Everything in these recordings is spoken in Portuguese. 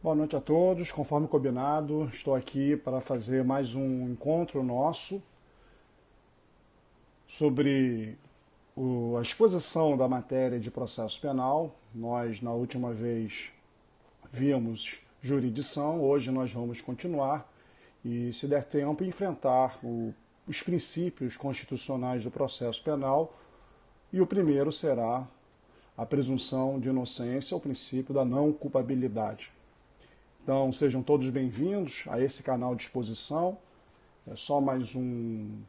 Boa noite a todos. Conforme combinado, estou aqui para fazer mais um encontro nosso sobre a exposição da matéria de processo penal. Nós, na última vez, vimos jurisdição, hoje nós vamos continuar e, se der tempo, enfrentar os princípios constitucionais do processo penal. E o primeiro será a presunção de inocência, o princípio da não culpabilidade. Então, sejam todos bem-vindos a esse canal de exposição. É só mais um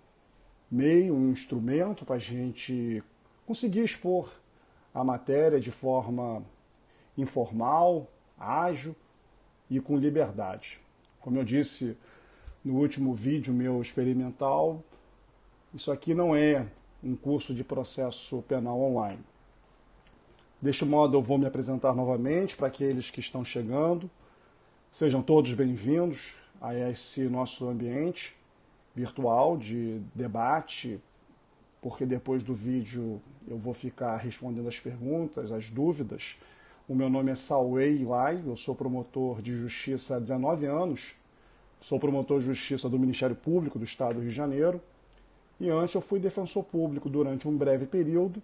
meio, um instrumento para a gente conseguir expor a matéria de forma informal, ágil e com liberdade. Como eu disse no último vídeo meu experimental, isso aqui não é um curso de processo penal online. Deste modo, eu vou me apresentar novamente para aqueles que estão chegando. Sejam todos bem-vindos a esse nosso ambiente virtual de debate, porque depois do vídeo eu vou ficar respondendo as perguntas, as dúvidas. O meu nome é Sauei Lai, eu sou promotor de justiça há 19 anos, sou promotor de justiça do Ministério Público do Estado do Rio de Janeiro, e antes eu fui defensor público durante um breve período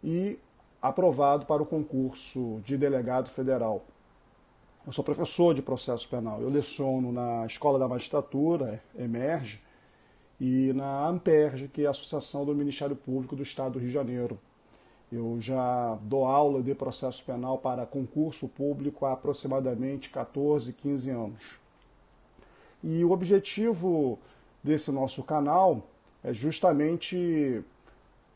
e aprovado para o concurso de delegado federal. Eu sou professor de processo penal. Eu leciono na Escola da Magistratura, EMERGE, e na AMPERGE, que é a Associação do Ministério Público do Estado do Rio de Janeiro. Eu já dou aula de processo penal para concurso público há aproximadamente 14, 15 anos. E o objetivo desse nosso canal é justamente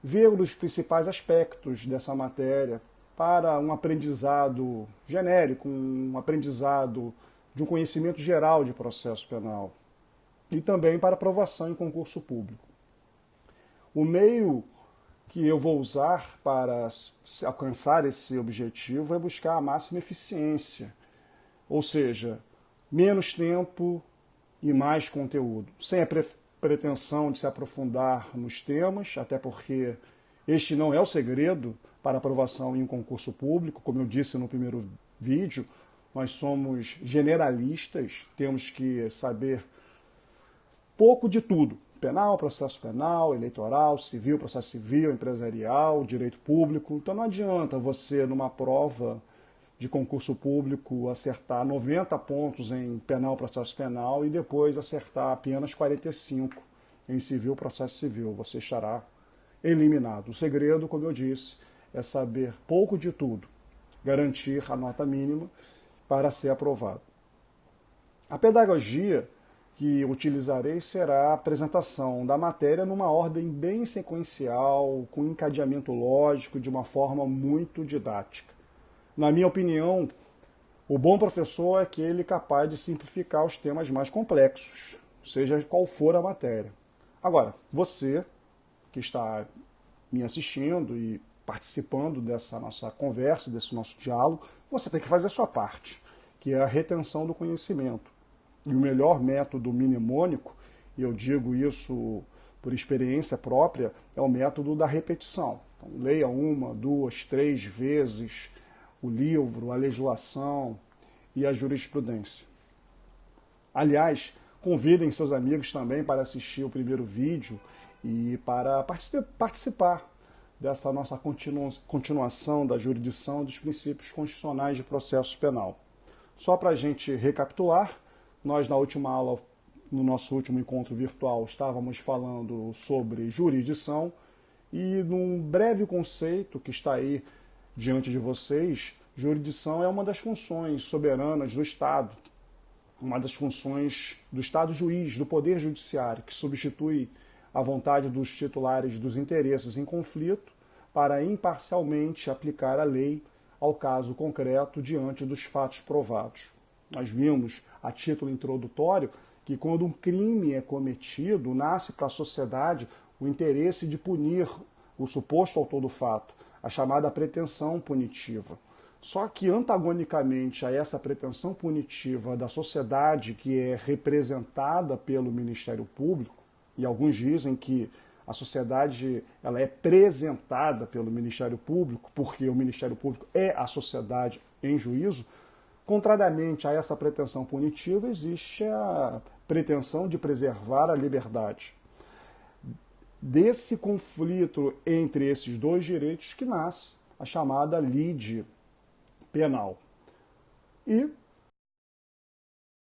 ver os principais aspectos dessa matéria, para um aprendizado genérico, um aprendizado de um conhecimento geral de processo penal e também para aprovação em concurso público. O meio que eu vou usar para alcançar esse objetivo é buscar a máxima eficiência, ou seja, menos tempo e mais conteúdo, sem a pretensão de se aprofundar nos temas, até porque este não é o segredo para aprovação em um concurso público. Como eu disse no primeiro vídeo, nós somos generalistas, temos que saber pouco de tudo. Penal, processo penal, eleitoral, civil, processo civil, empresarial, direito público. Então não adianta você, numa prova de concurso público, acertar 90 pontos em penal, processo penal e depois acertar apenas 45 em civil, processo civil. Você estará eliminado. O segredo, como eu disse, é saber pouco de tudo, garantir a nota mínima para ser aprovado. A pedagogia que utilizarei será a apresentação da matéria numa ordem bem sequencial, com encadeamento lógico, de uma forma muito didática. Na minha opinião, o bom professor é aquele capaz de simplificar os temas mais complexos, seja qual for a matéria. Agora, você que está me assistindo e participando dessa nossa conversa, desse nosso diálogo, você tem que fazer a sua parte, que é a retenção do conhecimento. E o melhor método mnemônico, e eu digo isso por experiência própria, é o método da repetição. Então, leia uma, duas, três vezes o livro, a legislação e a jurisprudência. Aliás, convidem seus amigos também para assistir o primeiro vídeo e para participar dessa nossa continuação da jurisdição dos princípios constitucionais de processo penal. Só para a gente recapitular, nós na última aula, no nosso último encontro virtual, estávamos falando sobre jurisdição e num breve conceito que está aí diante de vocês, jurisdição é uma das funções soberanas do Estado, uma das funções do Estado juiz, do Poder Judiciário, que substitui a vontade dos titulares dos interesses em conflito para imparcialmente aplicar a lei ao caso concreto diante dos fatos provados. Nós vimos, a título introdutório, que quando um crime é cometido, nasce para a sociedade o interesse de punir o suposto autor do fato, a chamada pretensão punitiva. Só que, antagonicamente a essa pretensão punitiva da sociedade, que é representada pelo Ministério Público, e alguns dizem que a sociedade ela é presentada pelo Ministério Público, porque o Ministério Público é a sociedade em juízo, Contrariamente a essa pretensão punitiva, existe a pretensão de preservar a liberdade. Desse conflito entre esses dois direitos que nasce a chamada lide penal. E,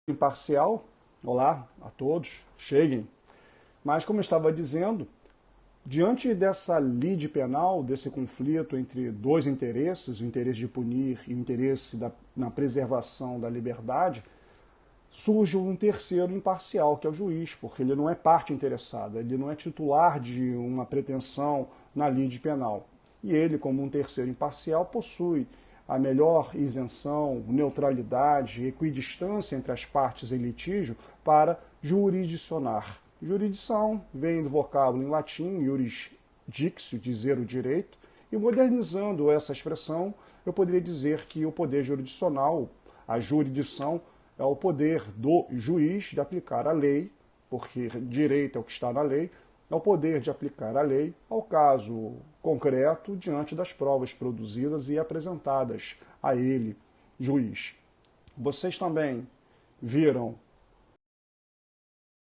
imparcial, olá a todos, cheguem. Mas, como eu estava dizendo, diante dessa lide penal, desse conflito entre dois interesses, o interesse de punir e o interesse na preservação da liberdade, surge um terceiro imparcial, que é o juiz, porque ele não é parte interessada, ele não é titular de uma pretensão na lide penal. E ele, como um terceiro imparcial, possui a melhor isenção, neutralidade, equidistância entre as partes em litígio para jurisdicionar. Jurisdição vem do vocábulo em latim, iuris dictio, dizer o direito, e modernizando essa expressão, eu poderia dizer que o poder jurisdicional, a jurisdição, é o poder do juiz de aplicar a lei, porque direito é o que está na lei, é o poder de aplicar a lei ao caso concreto diante das provas produzidas e apresentadas a ele, juiz. Vocês também viram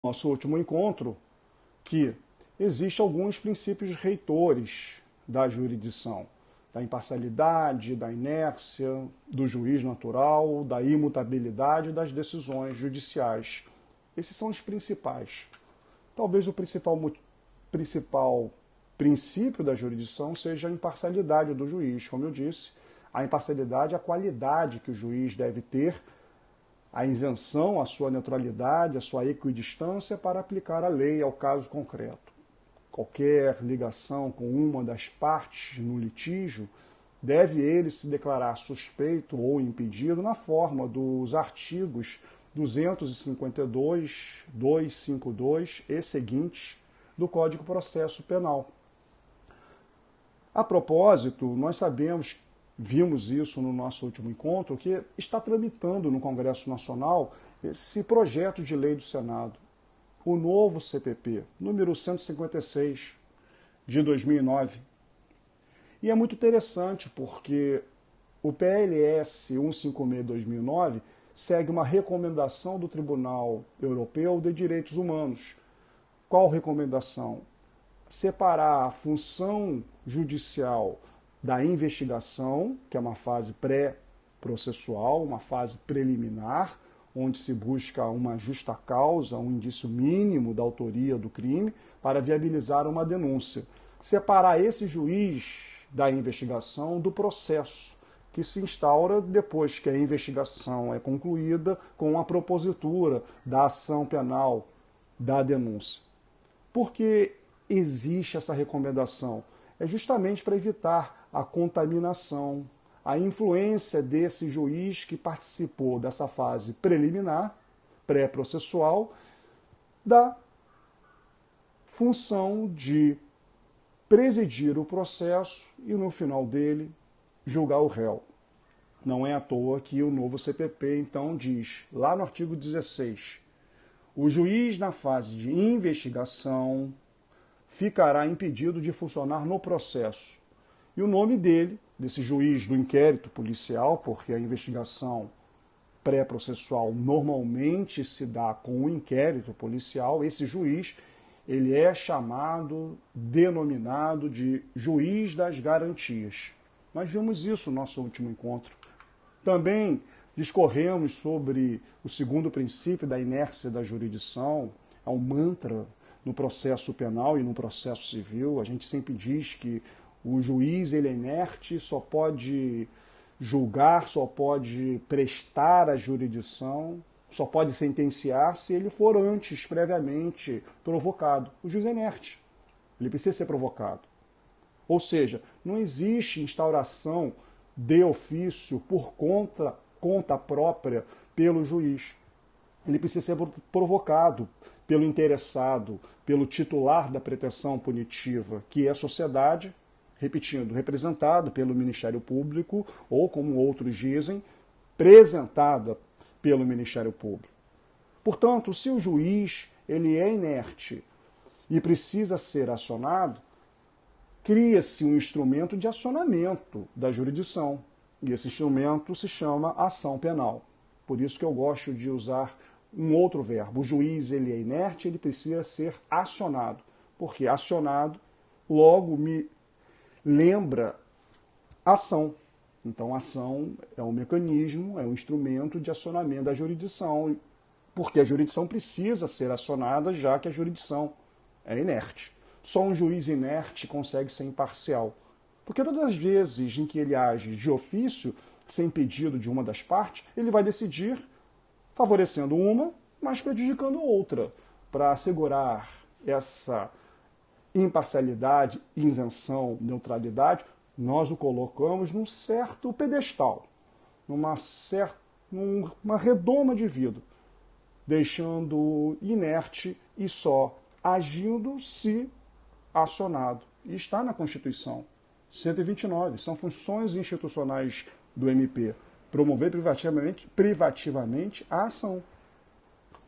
no nosso último encontro que existem alguns princípios reitores da jurisdição, da imparcialidade, da inércia, do juiz natural, da imutabilidade das decisões judiciais. Esses são os principais. Talvez o principal princípio da jurisdição seja a imparcialidade do juiz. Como eu disse, a imparcialidade é a qualidade que o juiz deve ter, a isenção, a sua neutralidade, a sua equidistância para aplicar a lei ao caso concreto. Qualquer ligação com uma das partes no litígio, deve ele se declarar suspeito ou impedido na forma dos artigos 252, 252 e seguintes do Código de Processo Penal. A propósito, nós sabemos, vimos isso no nosso último encontro, que está tramitando no Congresso Nacional esse projeto de lei do Senado, o novo CPP, número 156, de 2009. E é muito interessante porque o PLS 156/2009 segue uma recomendação do Tribunal Europeu de Direitos Humanos. Qual recomendação? Separar a função judicial da investigação, que é uma fase pré-processual, uma fase preliminar, onde se busca uma justa causa, um indício mínimo da autoria do crime, para viabilizar uma denúncia. Separar esse juiz da investigação do processo, que se instaura depois que a investigação é concluída com a propositura da ação penal, da denúncia. Por que existe essa recomendação? É justamente para evitar a contaminação, a influência desse juiz que participou dessa fase preliminar, pré-processual, da função de presidir o processo e, no final dele, julgar o réu. Não é à toa que o novo CPP, então, diz, lá no artigo 16, o juiz, na fase de investigação, ficará impedido de funcionar no processo. E o nome dele, desse juiz do inquérito policial, porque a investigação pré-processual normalmente se dá com o inquérito policial, esse juiz, ele é chamado, denominado de juiz das garantias. Nós vimos isso no nosso último encontro. Também discorremos sobre o segundo princípio da inércia da jurisdição, é um mantra no processo penal e no processo civil. A gente sempre diz que o juiz ele é inerte, só pode julgar, só pode prestar a jurisdição, só pode sentenciar se ele for antes, previamente, provocado. O juiz é inerte, ele precisa ser provocado. Ou seja, não existe instauração de ofício por conta própria pelo juiz. Ele precisa ser provocado pelo interessado, pelo titular da pretensão punitiva, que é a sociedade, repetindo, representado pelo Ministério Público, ou, como outros dizem, presentada pelo Ministério Público. Portanto, se o juiz ele é inerte e precisa ser acionado, cria-se um instrumento de acionamento da jurisdição. E esse instrumento se chama ação penal. Por isso que eu gosto de usar um outro verbo. O juiz ele é inerte, ele precisa ser acionado. Porque acionado logo me lembra ação. Então, ação é um mecanismo, é um instrumento de acionamento da jurisdição, porque a jurisdição precisa ser acionada, já que a jurisdição é inerte. Só um juiz inerte consegue ser imparcial. Porque todas as vezes em que ele age de ofício, sem pedido de uma das partes, ele vai decidir favorecendo uma, mas prejudicando outra, para assegurar essa imparcialidade, isenção, neutralidade. Nós o colocamos num certo pedestal, numa redoma de vidro, deixando inerte e só agindo se acionado. E está na Constituição. 129. São funções institucionais do MP. Promover privativamente a ação.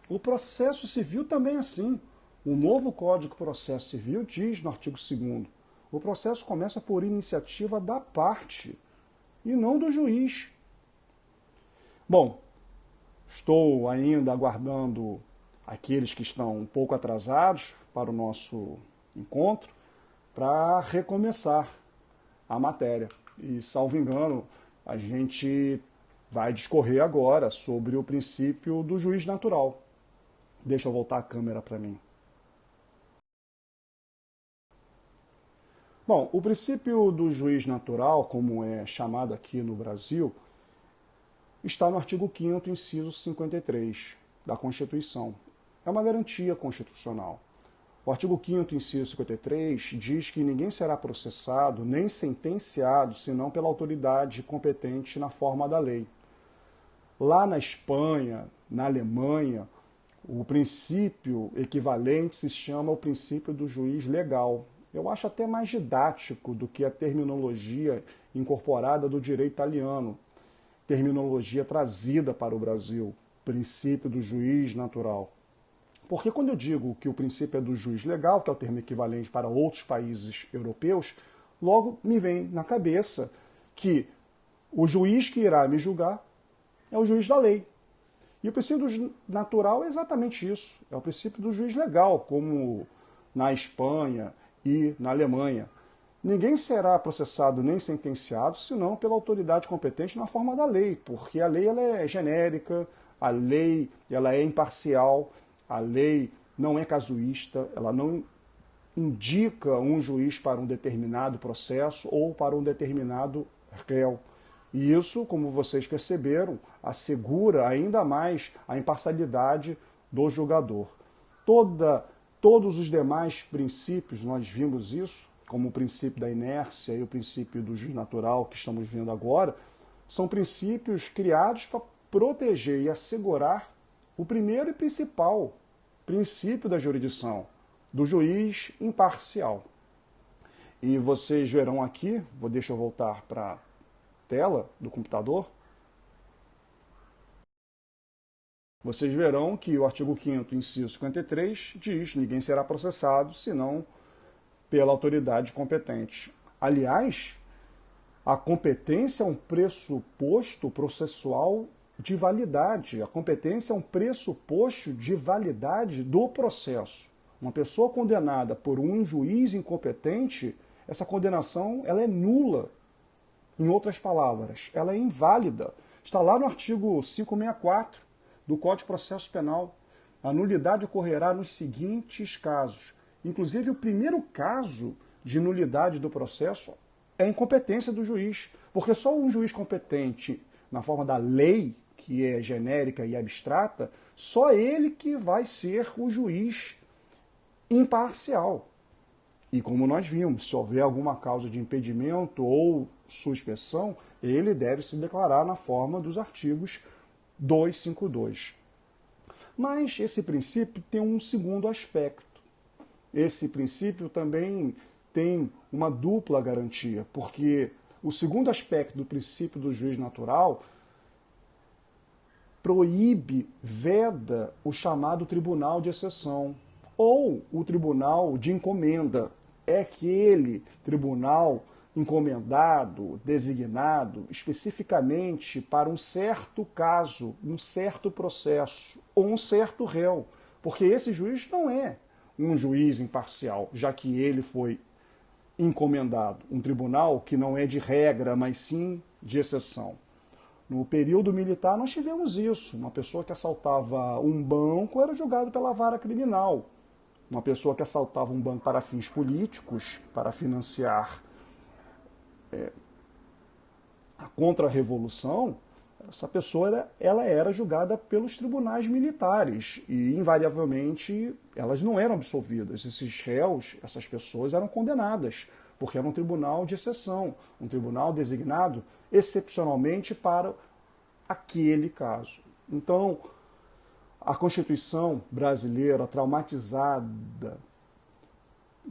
O processo civil também é assim. O novo Código de Processo Civil diz no artigo 2º, o processo começa por iniciativa da parte e não do juiz. Bom, estou ainda aguardando aqueles que estão um pouco atrasados para o nosso encontro para recomeçar a matéria. E, salvo engano, a gente vai discorrer agora sobre o princípio do juiz natural. Deixa eu voltar a câmera para mim. Bom, o princípio do juiz natural, como é chamado aqui no Brasil, está no artigo 5º, inciso 53 da Constituição. É uma garantia constitucional. O artigo 5º, inciso 53, diz que ninguém será processado nem sentenciado senão pela autoridade competente na forma da lei. Lá na Espanha, na Alemanha, o princípio equivalente se chama o princípio do juiz legal. Eu acho até mais didático do que a terminologia incorporada do direito italiano, terminologia trazida para o Brasil, princípio do juiz natural. Porque quando eu digo que o princípio é do juiz legal, que é o termo equivalente para outros países europeus, logo me vem na cabeça que o juiz que irá me julgar é o juiz da lei. E o princípio natural é exatamente isso, é o princípio do juiz legal, como na Espanha e na Alemanha. Ninguém será processado nem sentenciado, senão pela autoridade competente na forma da lei, porque a lei ela é genérica, a lei ela é imparcial, a lei não é casuísta, ela não indica um juiz para um determinado processo ou para um determinado réu. E isso, como vocês perceberam, assegura ainda mais a imparcialidade do julgador. Todos os demais princípios, nós vimos isso, como o princípio da inércia e o princípio do juiz natural que estamos vendo agora, são princípios criados para proteger e assegurar o primeiro e principal princípio da jurisdição, do juiz imparcial. E vocês verão aqui, deixa eu voltar para a tela do computador, vocês verão que o artigo 5º, inciso 53, diz que ninguém será processado senão pela autoridade competente. Aliás, a competência é um pressuposto processual de validade. A competência é um pressuposto de validade do processo. Uma pessoa condenada por um juiz incompetente, essa condenação ela é nula. Em outras palavras, ela é inválida. Está lá no artigo 564 do Código de Processo Penal. A nulidade ocorrerá nos seguintes casos. Inclusive, o primeiro caso de nulidade do processo é a incompetência do juiz, porque só um juiz competente na forma da lei, que é genérica e abstrata, só ele que vai ser o juiz imparcial. E como nós vimos, se houver alguma causa de impedimento ou suspensão, ele deve se declarar na forma dos artigos 252. Mas esse princípio tem um segundo aspecto. Esse princípio também tem uma dupla garantia, porque o segundo aspecto do princípio do juiz natural proíbe, veda o chamado tribunal de exceção, ou o tribunal de encomenda. É aquele tribunal encomendado, designado especificamente para um certo caso, um certo processo ou um certo réu, porque esse juiz não é um juiz imparcial, já que ele foi encomendado. Um tribunal que não é de regra, mas sim de exceção. No período militar nós tivemos isso. Uma pessoa que assaltava um banco era julgado pela vara criminal. Uma pessoa que assaltava um banco para fins políticos, para financiar a contra-revolução, essa pessoa ela era julgada pelos tribunais militares e, invariavelmente, elas não eram absolvidas. Esses réus, essas pessoas eram condenadas, porque era um tribunal de exceção, um tribunal designado excepcionalmente para aquele caso. Então, a Constituição brasileira, traumatizada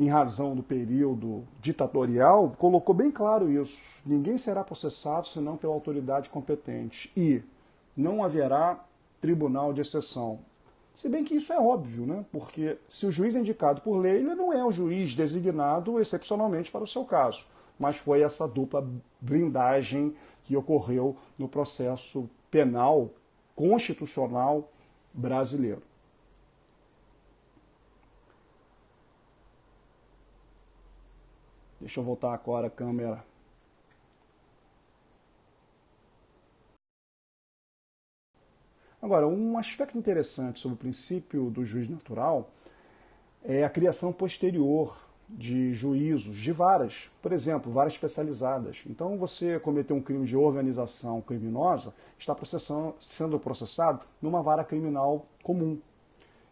em razão do período ditatorial, colocou bem claro isso. Ninguém será processado senão pela autoridade competente. E não haverá tribunal de exceção. Se bem que isso é óbvio, né? Porque se o juiz é indicado por lei, ele não é o juiz designado excepcionalmente para o seu caso. Mas foi essa dupla blindagem que ocorreu no processo penal constitucional brasileiro. Deixa eu voltar agora a câmera. Agora, um aspecto interessante sobre o princípio do juiz natural é a criação posterior de juízos, de varas, por exemplo, varas especializadas. Então, você cometeu um crime de organização criminosa, está sendo processado numa vara criminal comum.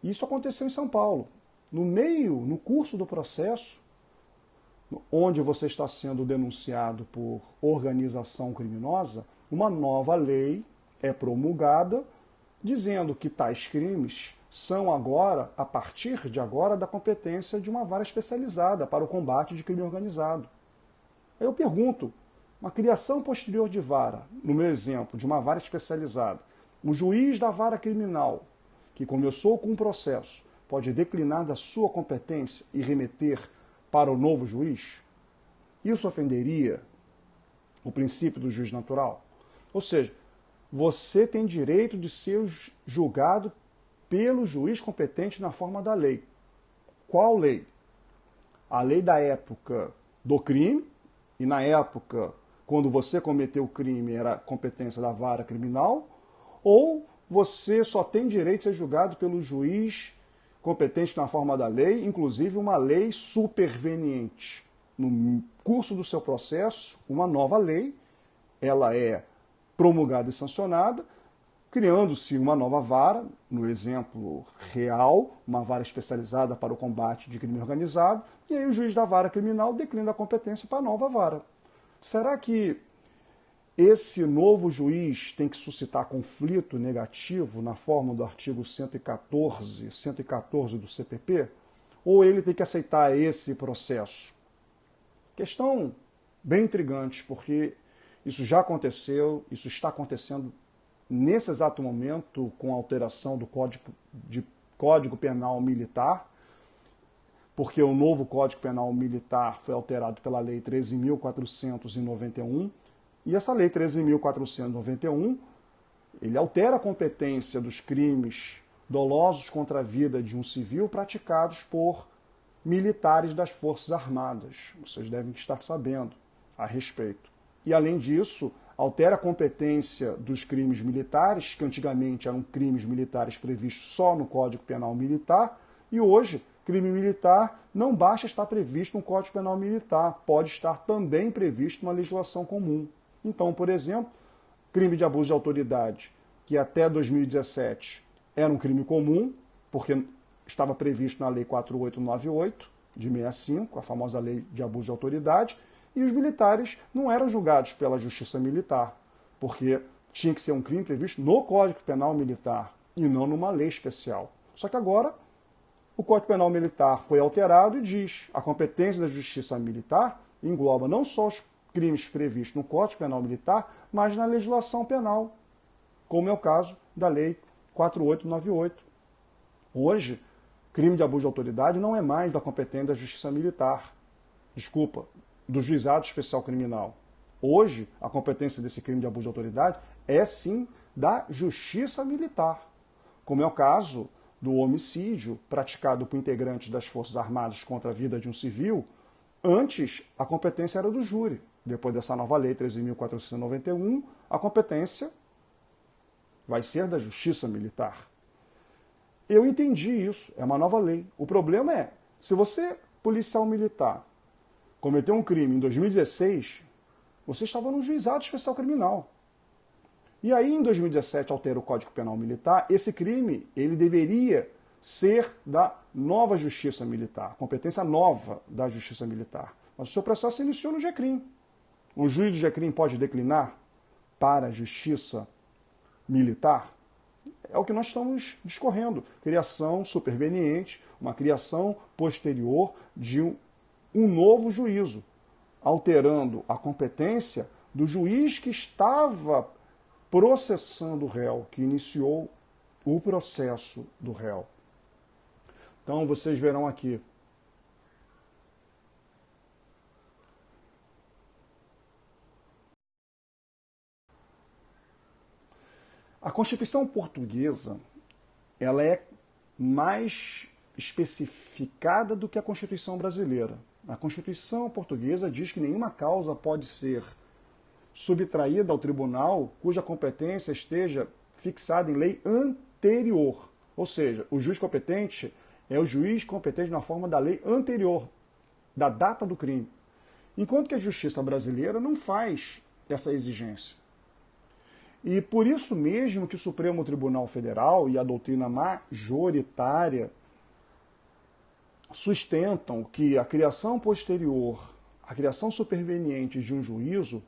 Isso aconteceu em São Paulo. No curso do processo, onde você está sendo denunciado por organização criminosa, uma nova lei é promulgada dizendo que tais crimes são agora, a partir de agora, da competência de uma vara especializada para o combate de crime organizado. Eu pergunto, uma criação posterior de vara, no meu exemplo, de uma vara especializada, o juiz da vara criminal, que começou com um processo, pode declinar da sua competência e remeter para o novo juiz? Isso ofenderia o princípio do juiz natural? Ou seja, você tem direito de ser julgado pelo juiz competente na forma da lei. Qual lei? A lei da época do crime, e na época, quando você cometeu o crime, era competência da vara criminal, ou você só tem direito de ser julgado pelo juiz competente na forma da lei, inclusive uma lei superveniente. No curso do seu processo, uma nova lei, ela é promulgada e sancionada, criando-se uma nova vara, no exemplo real, uma vara especializada para o combate de crime organizado, e aí o juiz da vara criminal declina a competência para a nova vara. Será que esse novo juiz tem que suscitar conflito negativo na forma do artigo 114 do CPP? Ou ele tem que aceitar esse processo? Questão bem intrigante, porque isso já aconteceu, isso está acontecendo nesse exato momento com a alteração do Código Penal Militar, porque o novo Código Penal Militar foi alterado pela Lei 13.491, e essa Lei 13.491, ele altera a competência dos crimes dolosos contra a vida de um civil praticados por militares das Forças Armadas. Vocês devem estar sabendo a respeito. E, além disso, altera a competência dos crimes militares, que antigamente eram crimes militares previstos só no Código Penal Militar, e hoje, crime militar não basta estar previsto no Código Penal Militar, pode estar também previsto na legislação comum. Então, por exemplo, crime de abuso de autoridade, que até 2017 era um crime comum, porque estava previsto na Lei 4898, de 65, a famosa Lei de Abuso de Autoridade, e os militares não eram julgados pela Justiça Militar, porque tinha que ser um crime previsto no Código Penal Militar e não numa lei especial. Só que agora o Código Penal Militar foi alterado e diz a competência da Justiça Militar engloba não só os crimes previstos no Código Penal Militar, mas na legislação penal, como é o caso da Lei 4898. Hoje, crime de abuso de autoridade não é mais da competência da Justiça Militar. Desculpa, do Juizado Especial Criminal. Hoje, a competência desse crime de abuso de autoridade é sim da Justiça Militar, como é o caso do homicídio praticado por integrantes das Forças Armadas contra a vida de um civil. Antes, a competência era do júri. Depois dessa nova lei 13.491, a competência vai ser da Justiça Militar. Eu entendi isso, é uma nova lei. O problema é, se você, policial militar, cometeu um crime em 2016, você estava no Juizado Especial Criminal. E aí, em 2017, altera o Código Penal Militar. Esse crime, ele deveria ser da nova Justiça Militar, competência nova da Justiça Militar. Mas o seu processo se iniciou no GECRIM. O juiz do GECRIM pode declinar para a Justiça Militar? É o que nós estamos discorrendo. Criação superveniente, uma criação posterior de um novo juízo, alterando a competência do juiz que estava processando o réu, que iniciou o processo do réu. Então, vocês verão aqui. A Constituição portuguesa, ela é mais especificada do que a Constituição brasileira. A Constituição portuguesa diz que nenhuma causa pode ser subtraída ao tribunal cuja competência esteja fixada em lei anterior. Ou seja, o juiz competente é o juiz competente na forma da lei anterior, da data do crime. Enquanto que a justiça brasileira não faz essa exigência. E por isso mesmo que o Supremo Tribunal Federal e a doutrina majoritária sustentam que a criação posterior, a criação superveniente de um juízo,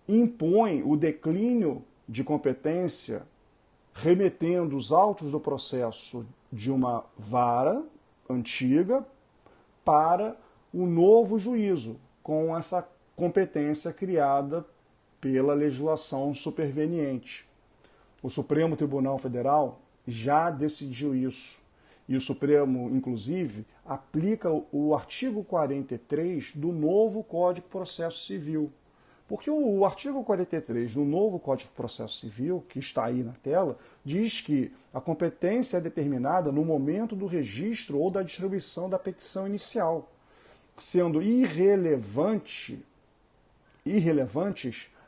impõe o declínio de competência, remetendo os autos do processo de uma vara antiga para o novo juízo, com essa competência criada pela legislação superveniente. O Supremo Tribunal Federal já decidiu isso. E o Supremo, inclusive, aplica o artigo 43 do novo Código de Processo Civil. Porque o artigo 43 do novo Código de Processo Civil, que está aí na tela, diz que a competência é determinada no momento do registro ou da distribuição da petição inicial, sendo irrelevantes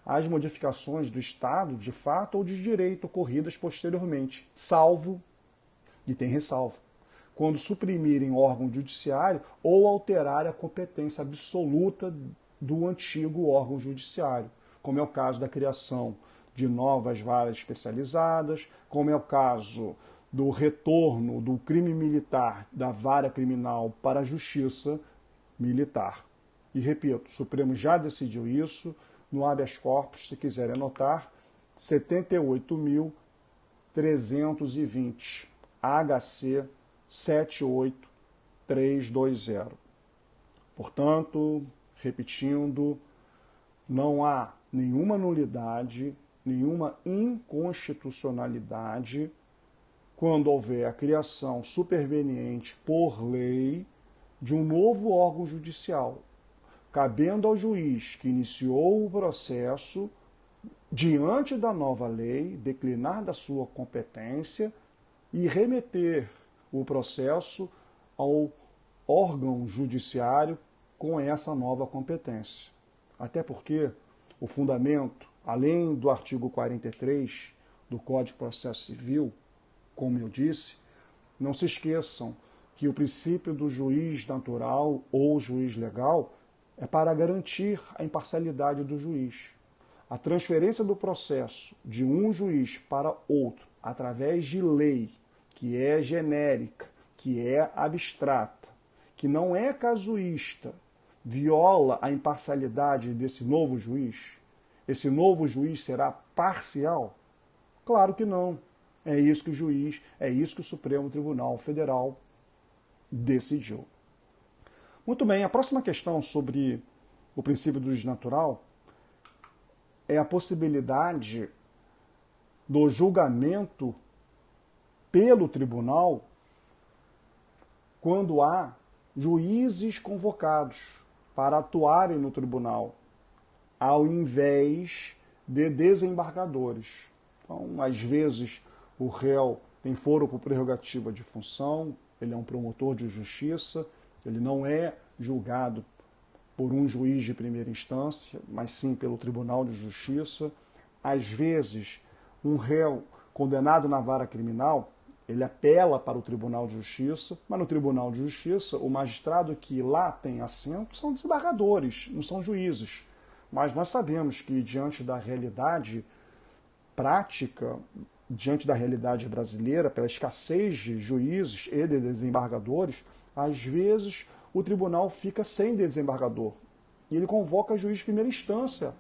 as modificações do Estado, de fato ou de direito, ocorridas posteriormente, salvo, e tem ressalva, quando suprimirem o órgão judiciário ou alterar a competência absoluta do antigo órgão judiciário, como é o caso da criação de novas varas especializadas, como é o caso do retorno do crime militar da vara criminal para a justiça militar. E repito, o Supremo já decidiu isso no habeas corpus, se quiserem anotar, 78.320, HC 78320. Portanto, repetindo, não há nenhuma nulidade, nenhuma inconstitucionalidade quando houver a criação superveniente por lei de um novo órgão judicial, cabendo ao juiz que iniciou o processo, diante da nova lei, declinar da sua competência e remeter o processo ao órgão judiciário com essa nova competência. Até porque o fundamento, além do artigo 43 do Código de Processo Civil, como eu disse, não se esqueçam que o princípio do juiz natural ou juiz legal é para garantir a imparcialidade do juiz. A transferência do processo de um juiz para outro através de lei que é genérica, que é abstrata, que não é casuísta, viola a imparcialidade desse novo juiz? Esse novo juiz será parcial? Claro que não. É isso que o Supremo Tribunal Federal decidiu. Muito bem, a próxima questão sobre o princípio do juiz natural é a possibilidade do julgamento pelo tribunal quando há juízes convocados. para atuarem no tribunal, ao invés de desembargadores. Então, às vezes, o réu tem foro por prerrogativa de função, ele é um promotor de justiça, ele não é julgado por um juiz de primeira instância, mas sim pelo Tribunal de Justiça. Às vezes, um réu condenado na vara criminal, ele apela para o Tribunal de Justiça, mas no Tribunal de Justiça, o magistrado que lá tem assento são desembargadores, não são juízes. Mas nós sabemos que, diante da realidade prática, diante da realidade brasileira, pela escassez de juízes e de desembargadores, às vezes o tribunal fica sem desembargador. E ele convoca juiz de primeira instância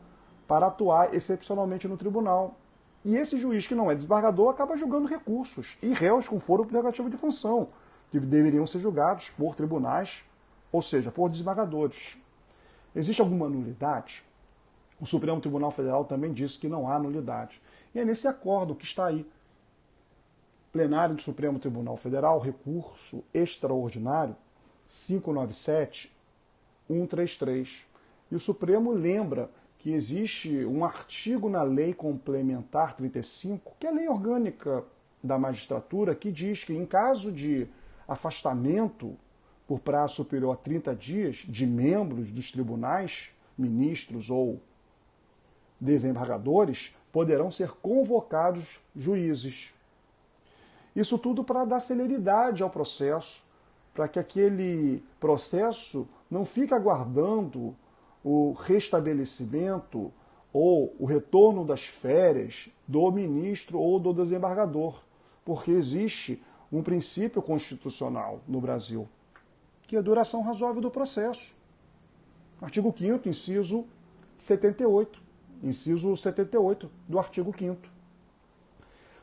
para atuar excepcionalmente no tribunal. E esse juiz que não é desembargador acaba julgando recursos e réus com foro prerrogativa de função, que deveriam ser julgados por tribunais, ou seja, por desembargadores. Existe alguma nulidade? O Supremo Tribunal Federal também disse que não há nulidade. E é nesse acordo que está aí. Plenário do Supremo Tribunal Federal, recurso extraordinário 597-133. E o Supremo lembra que existe um artigo na Lei Complementar 35, que é a lei orgânica da magistratura, que diz que em caso de afastamento por prazo superior a 30 dias de membros dos tribunais, ministros ou desembargadores, poderão ser convocados juízes. Isso tudo para dar celeridade ao processo, para que aquele processo não fique aguardando o restabelecimento ou o retorno das férias do ministro ou do desembargador, porque existe um princípio constitucional no Brasil, que é a duração razoável do processo. Artigo 5º, inciso 78. Inciso 78 do artigo 5º.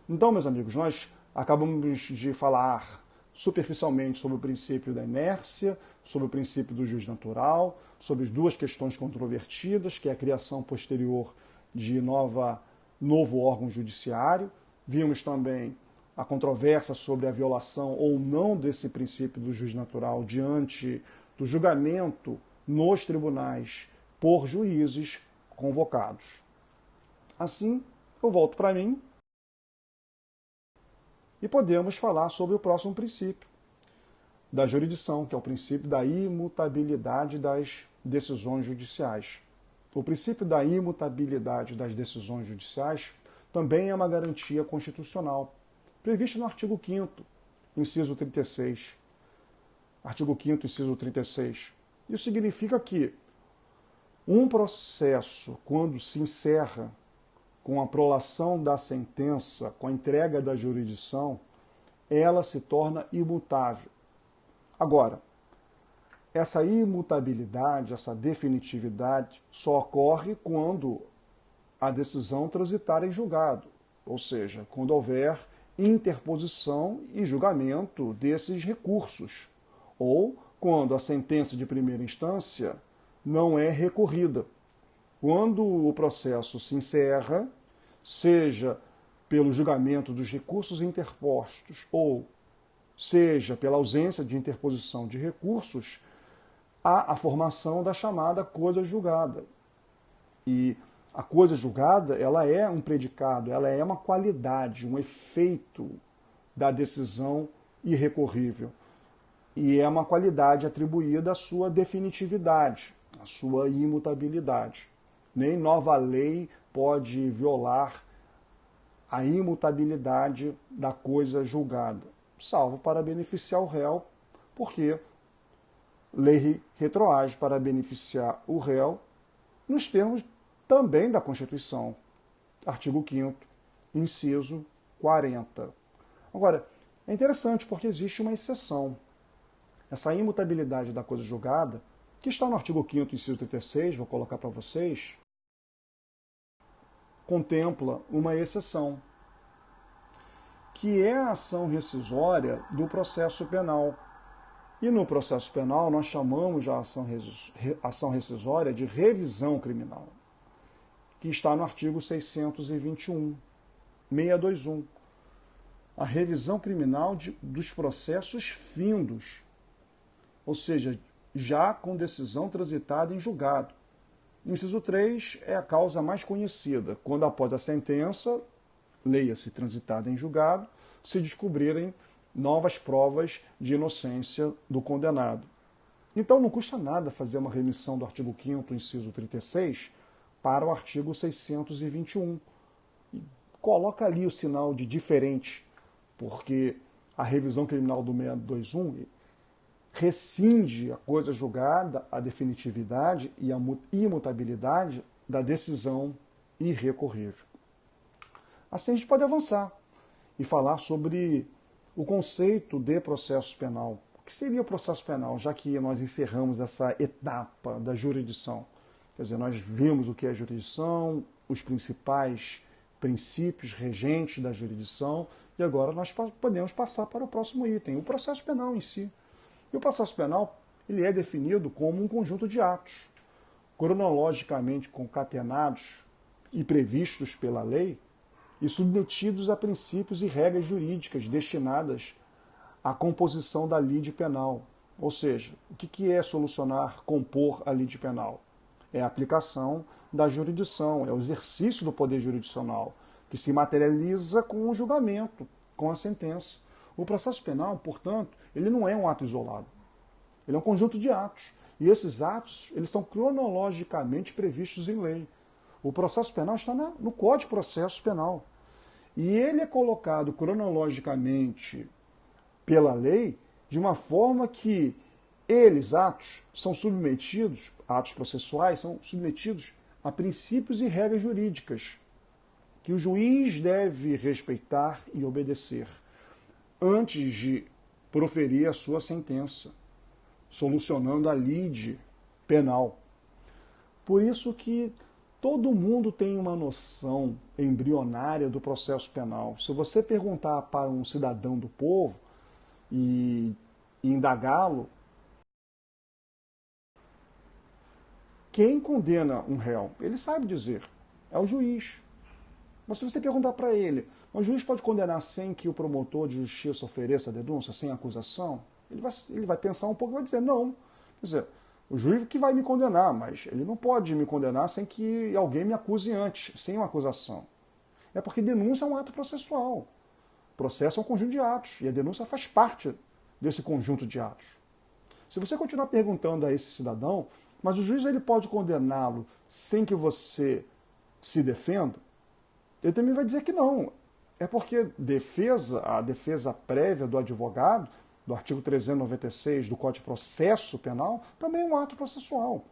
Então, meus amigos, nós acabamos de falar superficialmente sobre o princípio da inércia, sobre o princípio do juiz natural, sobre as duas questões controvertidas, que é a criação posterior de novo órgão judiciário. Vimos também a controvérsia sobre a violação ou não desse princípio do juiz natural diante do julgamento nos tribunais por juízes convocados. Assim, eu volto para mim e podemos falar sobre o próximo princípio da jurisdição, que é o princípio da imutabilidade das decisões judiciais. O princípio da imutabilidade das decisões judiciais também é uma garantia constitucional, prevista no artigo 5º, inciso 36. Artigo 5º, inciso 36. Isso significa que um processo, quando se encerra com a prolação da sentença, com a entrega da jurisdição, ela se torna imutável. Agora, essa imutabilidade, essa definitividade, só ocorre quando a decisão transitar em julgado, ou seja, quando houver interposição e julgamento desses recursos, ou quando a sentença de primeira instância não é recorrida. Quando o processo se encerra, seja pelo julgamento dos recursos interpostos ou seja pela ausência de interposição de recursos, há a formação da chamada coisa julgada. E a coisa julgada, ela é um predicado, ela é uma qualidade, um efeito da decisão irrecorrível. E é uma qualidade atribuída à sua definitividade, à sua imutabilidade. Nem nova lei pode violar a imutabilidade da coisa julgada, salvo para beneficiar o réu, porque lei retroage para beneficiar o réu nos termos também da Constituição. Artigo 5º, inciso 40. Agora, é interessante porque existe uma exceção. Essa imutabilidade da coisa julgada, que está no artigo 5º, inciso 36, vou colocar para vocês, contempla uma exceção, que é a ação rescisória do processo penal. E no processo penal nós chamamos a ação rescisória de revisão criminal, que está no artigo 621, 621. A revisão criminal dos processos findos, ou seja, já com decisão transitada em julgado. Inciso 3 é a causa mais conhecida, quando após a sentença, leia-se transitada em julgado, se descobrirem novas provas de inocência do condenado. Então não custa nada fazer uma remissão do artigo 5º, inciso 36, para o artigo 621. E coloca ali o sinal de diferente, porque a revisão criminal do 621 rescinde a coisa julgada, a definitividade e a imutabilidade da decisão irrecorrível. Assim a gente pode avançar e falar sobre o conceito de processo penal. O que seria o processo penal, já que nós encerramos essa etapa da jurisdição? Quer dizer, nós vimos o que é jurisdição, os principais princípios regentes da jurisdição, e agora nós podemos passar para o próximo item, o processo penal em si. E o processo penal ele é definido como um conjunto de atos, cronologicamente concatenados e previstos pela lei, e submetidos a princípios e regras jurídicas destinadas à composição da lide penal. Ou seja, o que é solucionar, compor a lide penal? É a aplicação da jurisdição, é o exercício do poder jurisdicional, que se materializa com o julgamento, com a sentença. O processo penal, portanto, ele não é um ato isolado. Ele é um conjunto de atos. E esses atos eles são cronologicamente previstos em lei. O processo penal está no Código de Processo Penal. E ele é colocado cronologicamente pela lei de uma forma que eles, atos, são submetidos, atos processuais, são submetidos a princípios e regras jurídicas que o juiz deve respeitar e obedecer antes de proferir a sua sentença, solucionando a lide penal. Por isso que todo mundo tem uma noção embrionária do processo penal. Se você perguntar para um cidadão do povo e indagá-lo, quem condena um réu? Ele sabe dizer, é o juiz. Mas se você perguntar para ele, o juiz pode condenar sem que o promotor de justiça ofereça a denúncia, sem acusação? Ele vai pensar um pouco e vai dizer, não. Quer dizer, o juiz que vai me condenar, mas ele não pode me condenar sem que alguém me acuse antes, sem uma acusação. É porque denúncia é um ato processual. Processo é um conjunto de atos, e a denúncia faz parte desse conjunto de atos. Se você continuar perguntando a esse cidadão, mas o juiz ele pode condená-lo sem que você se defenda, ele também vai dizer que não. É porque a defesa prévia do advogado, do artigo 396 do Código de Processo Penal, também é um ato processual.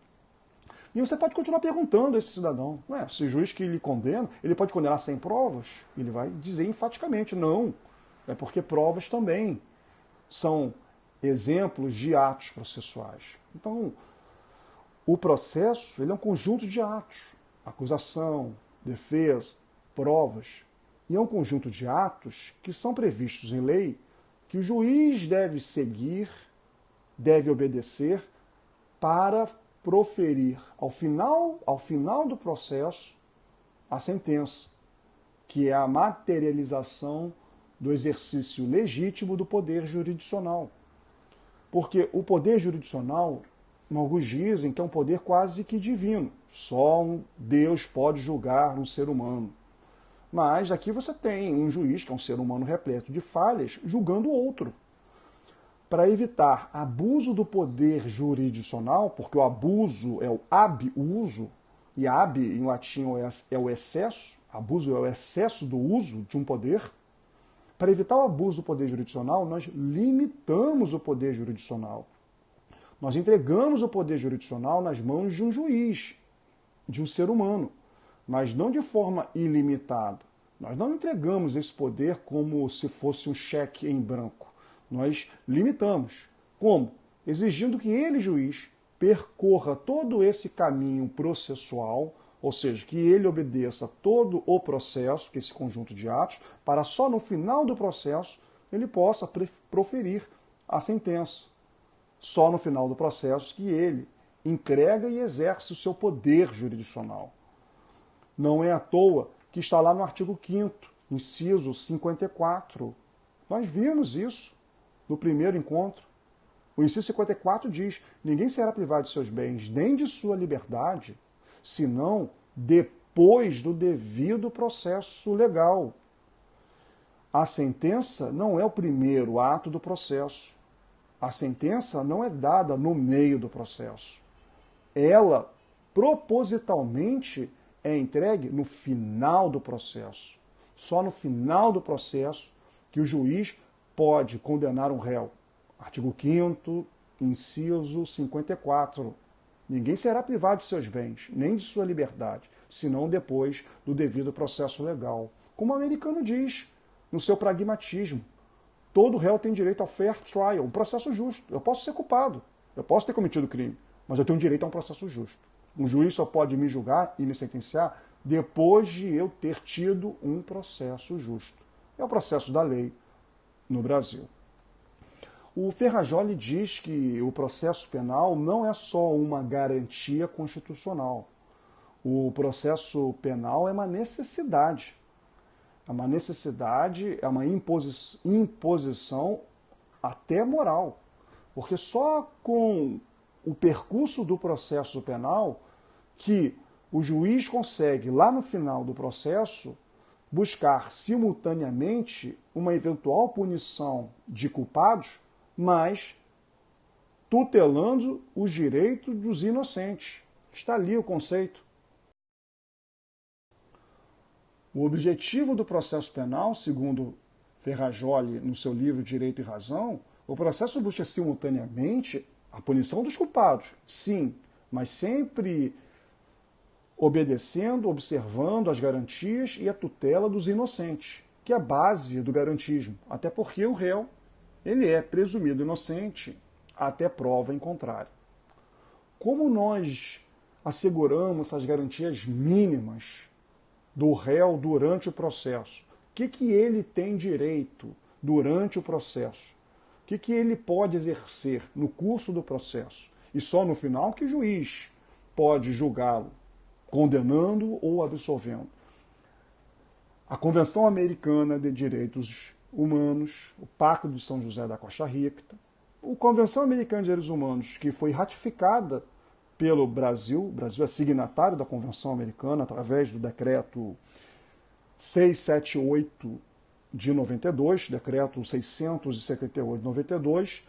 E você pode continuar perguntando a esse cidadão, se o juiz que lhe condena, ele pode condenar sem provas? Ele vai dizer enfaticamente, não. É porque provas também são exemplos de atos processuais. Então, o processo ele é um conjunto de atos. Acusação, defesa, provas. E é um conjunto de atos que são previstos em lei que o juiz deve seguir, deve obedecer para proferir ao final do processo a sentença, que é a materialização do exercício legítimo do poder jurisdicional. Porque o poder jurisdicional, alguns dizem que é um poder quase que divino. Só um Deus pode julgar um ser humano. Mas aqui você tem um juiz, que é um ser humano repleto de falhas, julgando o outro. Para evitar abuso do poder jurisdicional, porque o abuso é o abuso, e ab em latim é o excesso, abuso é o excesso do uso de um poder. Para evitar o abuso do poder jurisdicional, nós limitamos o poder jurisdicional. Nós entregamos o poder jurisdicional nas mãos de um juiz, de um ser humano, mas não de forma ilimitada. Nós não entregamos esse poder como se fosse um cheque em branco. Nós limitamos. Como? Exigindo que ele, juiz, percorra todo esse caminho processual, ou seja, que ele obedeça todo o processo, que é esse conjunto de atos, para só no final do processo ele possa proferir a sentença. Só no final do processo que ele entrega e exerce o seu poder jurisdicional. Não é à toa que está lá no artigo 5º, inciso 54. Nós vimos isso no primeiro encontro. O inciso 54 diz: ninguém será privado de seus bens nem de sua liberdade, senão depois do devido processo legal. A sentença não é o primeiro ato do processo. A sentença não é dada no meio do processo. Ela, propositalmente, é entregue no final do processo. Só no final do processo que o juiz pode condenar um réu. Artigo 5º, inciso 54. Ninguém será privado de seus bens, nem de sua liberdade, senão depois do devido processo legal. Como o americano diz, no seu pragmatismo, todo réu tem direito ao fair trial, um processo justo. Eu posso ser culpado, eu posso ter cometido crime, mas eu tenho direito a um processo justo. Um juiz só pode me julgar e me sentenciar depois de eu ter tido um processo justo. É o processo da lei no Brasil. O Ferrajoli diz que o processo penal não é só uma garantia constitucional. O processo penal é uma necessidade. É uma necessidade, é uma imposição até moral. Porque só com o percurso do processo penal que o juiz consegue, lá no final do processo, buscar simultaneamente uma eventual punição de culpados, mas tutelando os direitos dos inocentes. Está ali o conceito. O objetivo do processo penal, segundo Ferrajoli no seu livro Direito e Razão, o processo busca simultaneamente a punição dos culpados, sim, mas sempre obedecendo, observando as garantias e a tutela dos inocentes, que é a base do garantismo, até porque o réu ele é presumido inocente até prova em contrário. Como nós asseguramos essas garantias mínimas do réu durante o processo? O que ele tem direito durante o processo? O que ele pode exercer no curso do processo? E só no final que o juiz pode julgá-lo, condenando ou absolvendo. A Convenção Americana de Direitos Humanos, o Pacto de São José da Costa Rica, a Convenção Americana de Direitos Humanos, que foi ratificada pelo Brasil, o Brasil é signatário da Convenção Americana através do decreto 678 de 92, decreto 678 de 92,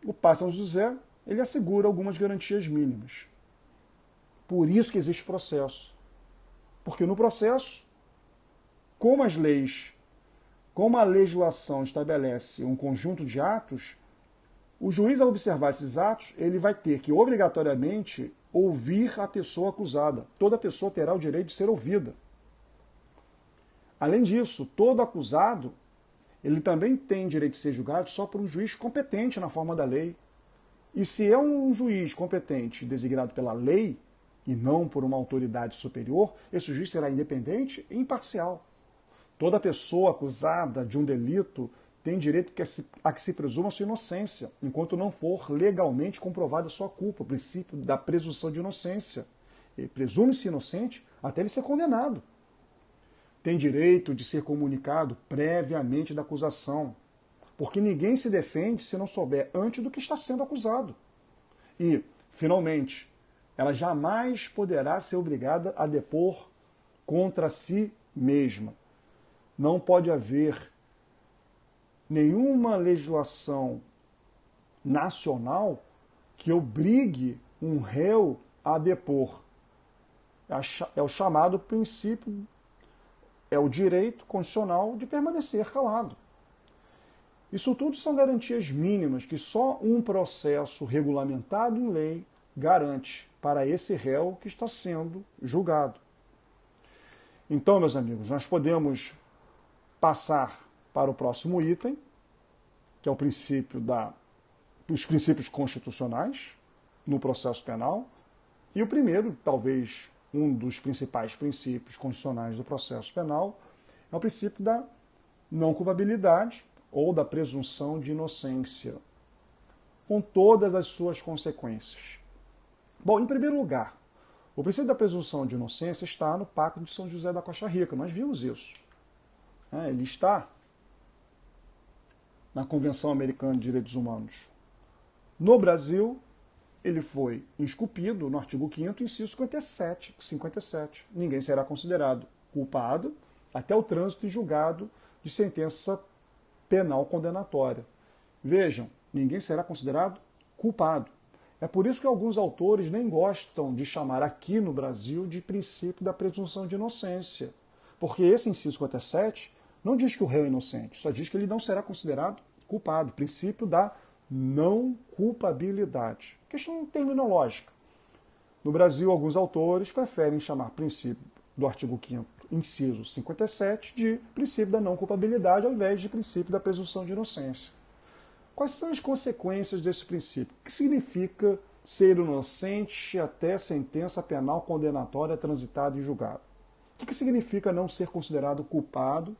o Pacto de São José ele assegura algumas garantias mínimas. Por isso que existe processo. Porque no processo, como as leis, como a legislação estabelece um conjunto de atos, o juiz, ao observar esses atos, ele vai ter que, obrigatoriamente, ouvir a pessoa acusada. Toda pessoa terá o direito de ser ouvida. Além disso, todo acusado, ele também tem direito de ser julgado só por um juiz competente na forma da lei. E se é um juiz competente designado pela lei, e não por uma autoridade superior, esse juiz será independente e imparcial. Toda pessoa acusada de um delito tem direito a que se presuma a sua inocência, enquanto não for legalmente comprovada a sua culpa, o princípio da presunção de inocência. Ele presume-se inocente até ele ser condenado. Tem direito de ser comunicado previamente da acusação, porque ninguém se defende se não souber antes do que está sendo acusado. E, finalmente, ela jamais poderá ser obrigada a depor contra si mesma. Não pode haver nenhuma legislação nacional que obrigue um réu a depor. É o chamado princípio, é o direito constitucional de permanecer calado. Isso tudo são garantias mínimas que só um processo regulamentado em lei garante para esse réu que está sendo julgado. Então, meus amigos, nós podemos passar para o próximo item, que é o princípio os princípios constitucionais no processo penal. E o primeiro, talvez um dos principais princípios constitucionais do processo penal, é o princípio da não culpabilidade ou da presunção de inocência, com todas as suas consequências. Bom, em primeiro lugar, o princípio da presunção de inocência está no Pacto de São José da Costa Rica. Nós vimos isso. Ele está na Convenção Americana de Direitos Humanos. No Brasil, ele foi esculpido no artigo 5º, inciso 57. Ninguém será considerado culpado até o trânsito em julgado de sentença penal condenatória. Vejam, ninguém será considerado culpado. É por isso que alguns autores nem gostam de chamar aqui no Brasil de princípio da presunção de inocência. Porque esse inciso 57 não diz que o réu é inocente, só diz que ele não será considerado culpado. Princípio da não culpabilidade. Questão terminológica. No Brasil, alguns autores preferem chamar princípio do artigo 5º, inciso 57, de princípio da não culpabilidade, ao invés de princípio da presunção de inocência. Quais são as consequências desse princípio? O que significa ser inocente até sentença penal condenatória transitada e julgada? O que significa não ser considerado culpado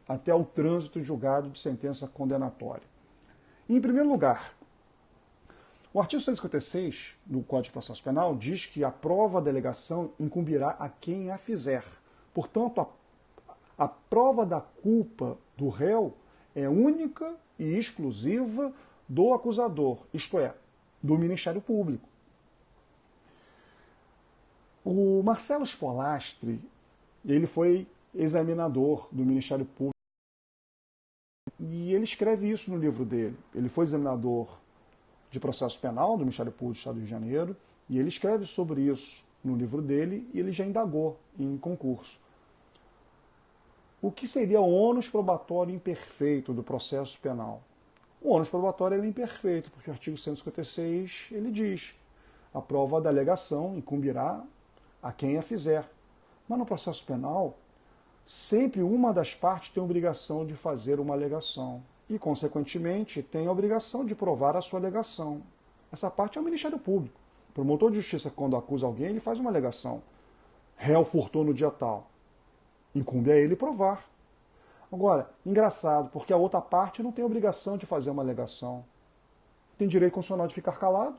até o trânsito e julgado de sentença condenatória? Em primeiro lugar, o artigo 156 do Código de Processo Penal diz que a prova da alegação incumbirá a quem a fizer. Portanto, a prova da culpa do réu é única e exclusiva do acusador, isto é, do Ministério Público. O Marcelo Spolastri, ele foi examinador do Ministério Público e ele escreve isso no livro dele. Ele foi examinador de processo penal do Ministério Público do Estado do Rio de Janeiro e ele escreve sobre isso no livro dele e ele já indagou em concurso. O que seria o ônus probatório imperfeito do processo penal? O ônus probatório é imperfeito, porque o artigo 156 ele diz a prova da alegação incumbirá a quem a fizer. Mas no processo penal, sempre uma das partes tem a obrigação de fazer uma alegação e, consequentemente, tem a obrigação de provar a sua alegação. Essa parte é o Ministério Público. O promotor de justiça, quando acusa alguém, ele faz uma alegação. Réu furtou no dia tal. Incumbe a ele provar. Agora, engraçado, porque a outra parte não tem obrigação de fazer uma alegação. Tem direito constitucional de ficar calado.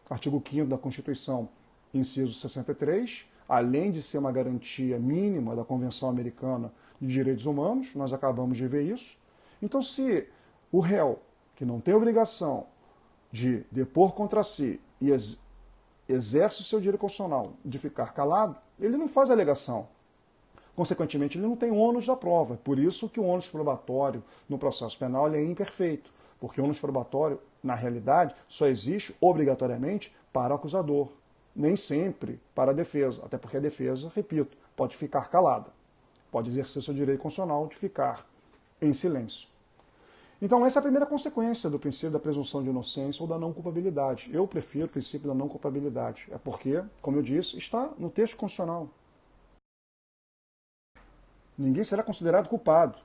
Artigo 5º da Constituição, inciso 63, além de ser uma garantia mínima da Convenção Americana de Direitos Humanos, nós acabamos de ver isso. Então, se o réu, que não tem obrigação de depor contra si e exerce o seu direito constitucional de ficar calado, ele não faz alegação. Consequentemente, ele não tem ônus da prova. Por isso que o ônus probatório no processo penal é imperfeito. Porque o ônus probatório, na realidade, só existe obrigatoriamente para o acusador. Nem sempre para a defesa. Até porque a defesa, repito, pode ficar calada. Pode exercer seu direito constitucional de ficar em silêncio. Então, essa é a primeira consequência do princípio da presunção de inocência ou da não culpabilidade. Eu prefiro o princípio da não culpabilidade. É porque, como eu disse, está no texto constitucional. Ninguém será considerado culpado.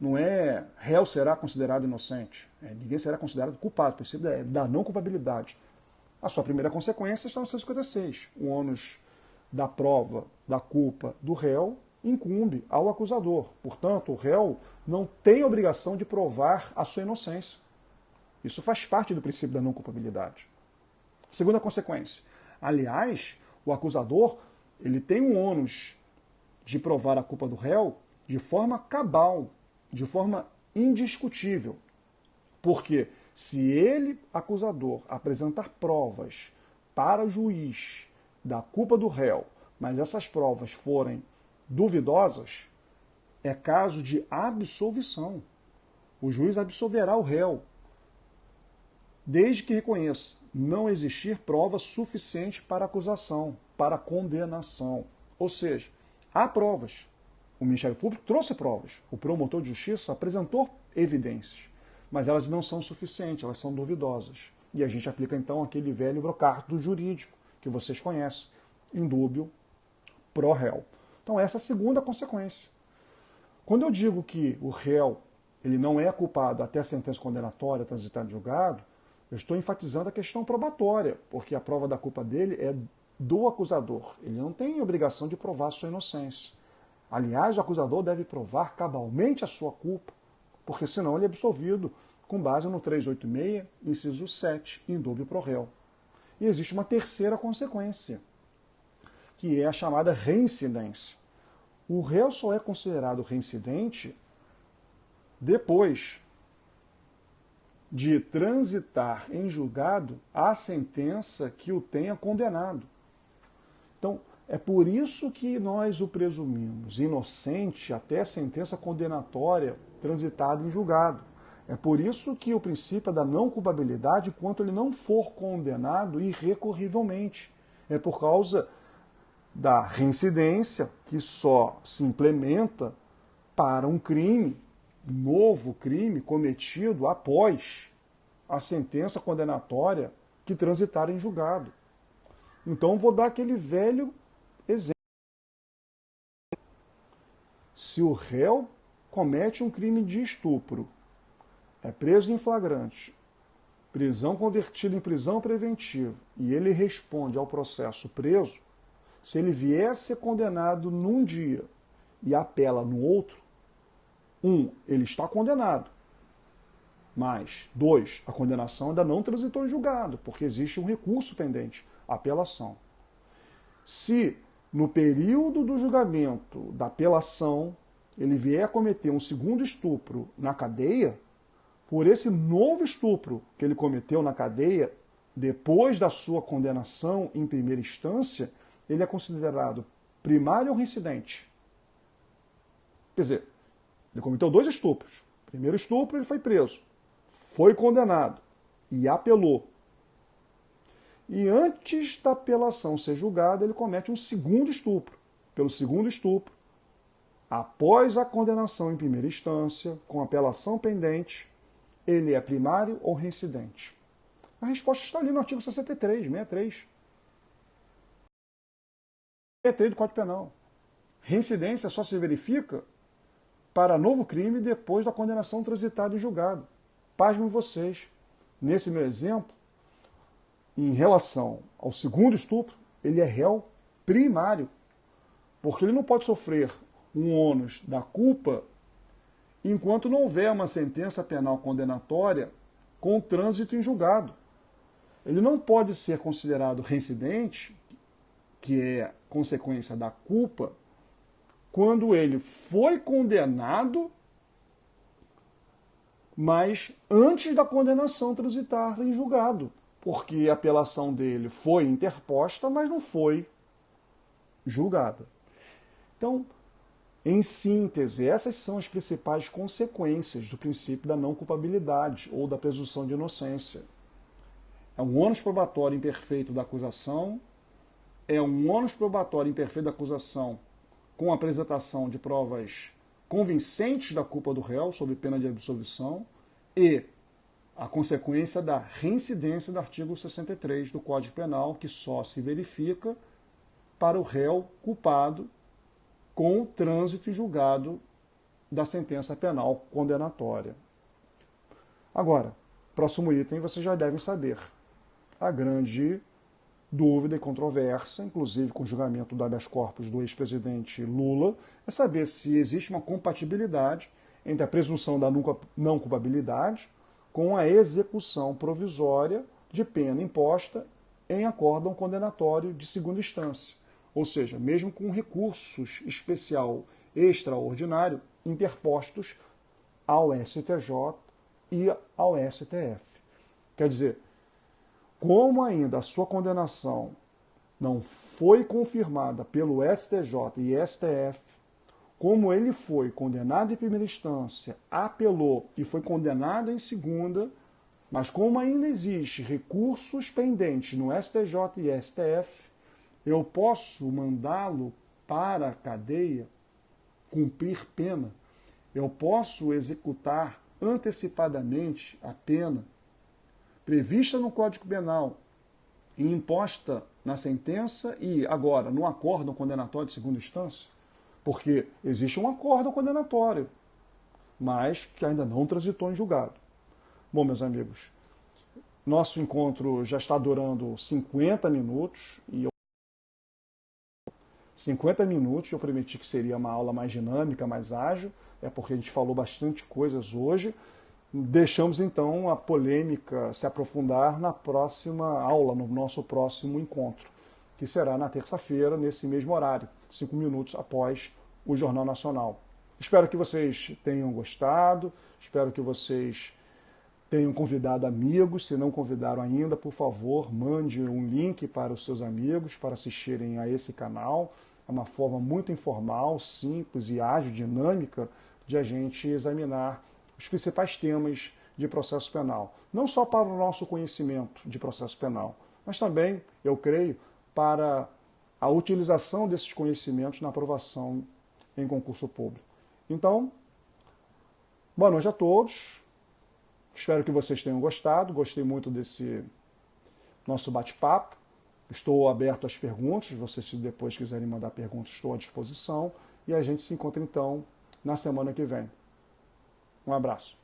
Não é réu será considerado inocente. Ninguém será considerado culpado. O princípio da não culpabilidade. A sua primeira consequência está no 156. O ônus da prova da culpa do réu incumbe ao acusador. Portanto, o réu não tem obrigação de provar a sua inocência. Isso faz parte do princípio da não culpabilidade. Segunda consequência. Aliás, o acusador ele tem um ônus de provar a culpa do réu de forma cabal, de forma indiscutível. Porque se ele, acusador, apresentar provas para o juiz da culpa do réu, mas essas provas forem duvidosas, é caso de absolvição. O juiz absolverá o réu, desde que reconheça não existir prova suficiente para acusação, para condenação. Ou seja, há provas. O Ministério Público trouxe provas. O promotor de justiça apresentou evidências. Mas elas não são suficientes, elas são duvidosas. E a gente aplica então aquele velho brocardo jurídico que vocês conhecem, indúbio pro réu. Então essa é a segunda consequência. Quando eu digo que o réu ele não é culpado até a sentença condenatória transitada em julgado, eu estou enfatizando a questão probatória, porque a prova da culpa dele é do acusador. Ele não tem obrigação de provar a sua inocência. Aliás, o acusador deve provar cabalmente a sua culpa, porque senão ele é absolvido com base no 386, inciso 7, indúbio pro réu. E existe uma terceira consequência, que é a chamada reincidência. O réu só é considerado reincidente depois de transitar em julgado a sentença que o tenha condenado. Então, é por isso que nós o presumimos inocente até a sentença condenatória transitada em julgado. É por isso que o princípio é da não culpabilidade enquanto ele não for condenado irrecorrivelmente. É por causa da reincidência que só se implementa para um crime, novo crime cometido após a sentença condenatória que transitar em julgado. Então vou dar aquele velho exemplo. Se o réu comete um crime de estupro, é preso em flagrante, prisão convertida em prisão preventiva, e ele responde ao processo preso, se ele vier a ser condenado num dia e apela no outro, ele está condenado. Mas, 2, a condenação ainda não transitou em julgado, porque existe um recurso pendente, a apelação. Se, no período do julgamento da apelação, ele vier a cometer um segundo estupro na cadeia, por esse novo estupro que ele cometeu na cadeia, depois da sua condenação em primeira instância, ele é considerado primário ou reincidente. Quer dizer, ele cometeu 2 estupros. Primeiro estupro, ele foi preso, foi condenado e apelou. E antes da apelação ser julgada, ele comete um segundo estupro. Pelo segundo estupro, após a condenação em primeira instância, com apelação pendente, ele é primário ou reincidente? A resposta está ali no artigo 63 do Código Penal. Reincidência só se verifica para novo crime depois da condenação transitada em julgado. Pasmem vocês, nesse meu exemplo, em relação ao segundo estupro, ele é réu primário, porque ele não pode sofrer um ônus da culpa enquanto não houver uma sentença penal condenatória com trânsito em julgado. Ele não pode ser considerado reincidente, que é consequência da culpa, quando ele foi condenado, mas antes da condenação transitar em julgado, porque a apelação dele foi interposta, mas não foi julgada. Então, em síntese, essas são as principais consequências do princípio da não culpabilidade ou da presunção de inocência. É um ônus probatório imperfeito da acusação, é um ônus probatório imperfeito da acusação com a apresentação de provas convincentes da culpa do réu, sob pena de absolvição, e a consequência da reincidência do artigo 63 do Código Penal, que só se verifica para o réu culpado com trânsito e julgado da sentença penal condenatória. Agora, próximo item, vocês já devem saber. A grande dúvida e controvérsia, inclusive com o julgamento do habeas corpus do ex-presidente Lula, é saber se existe uma compatibilidade entre a presunção da não culpabilidade com a execução provisória de pena imposta em acórdão condenatório de segunda instância. Ou seja, mesmo com recursos especial extraordinário interpostos ao STJ e ao STF. Quer dizer, como ainda a sua condenação não foi confirmada pelo STJ e STF, como ele foi condenado em primeira instância, apelou e foi condenado em segunda, mas como ainda existe recursos pendentes no STJ e STF, eu posso mandá-lo para a cadeia cumprir pena. Eu posso executar antecipadamente a pena prevista no Código Penal e imposta na sentença e agora no acórdão condenatório de segunda instância, porque existe um acórdão condenatório, mas que ainda não transitou em julgado. Bom, meus amigos, nosso encontro já está durando 50 minutos e 50 minutos eu prometi que seria uma aula mais dinâmica, mais ágil, é porque a gente falou bastante coisas hoje. Deixamos então a polêmica se aprofundar na próxima aula, no nosso próximo encontro, que será na terça-feira, nesse mesmo horário, 5 minutos após o Jornal Nacional. Espero que vocês tenham gostado, espero que vocês Tenham convidado amigos, se não convidaram ainda, por favor, mande um link para os seus amigos para assistirem a esse canal. É uma forma muito informal, simples e ágil, dinâmica, de a gente examinar os principais temas de processo penal. Não só para o nosso conhecimento de processo penal, mas também, eu creio, para a utilização desses conhecimentos na aprovação em concurso público. Então, boa noite a todos. Espero que vocês tenham gostado. Gostei muito desse nosso bate-papo. Estou aberto às perguntas. Vocês, se depois quiserem mandar perguntas, estou à disposição. E a gente se encontra, então, na semana que vem. Um abraço.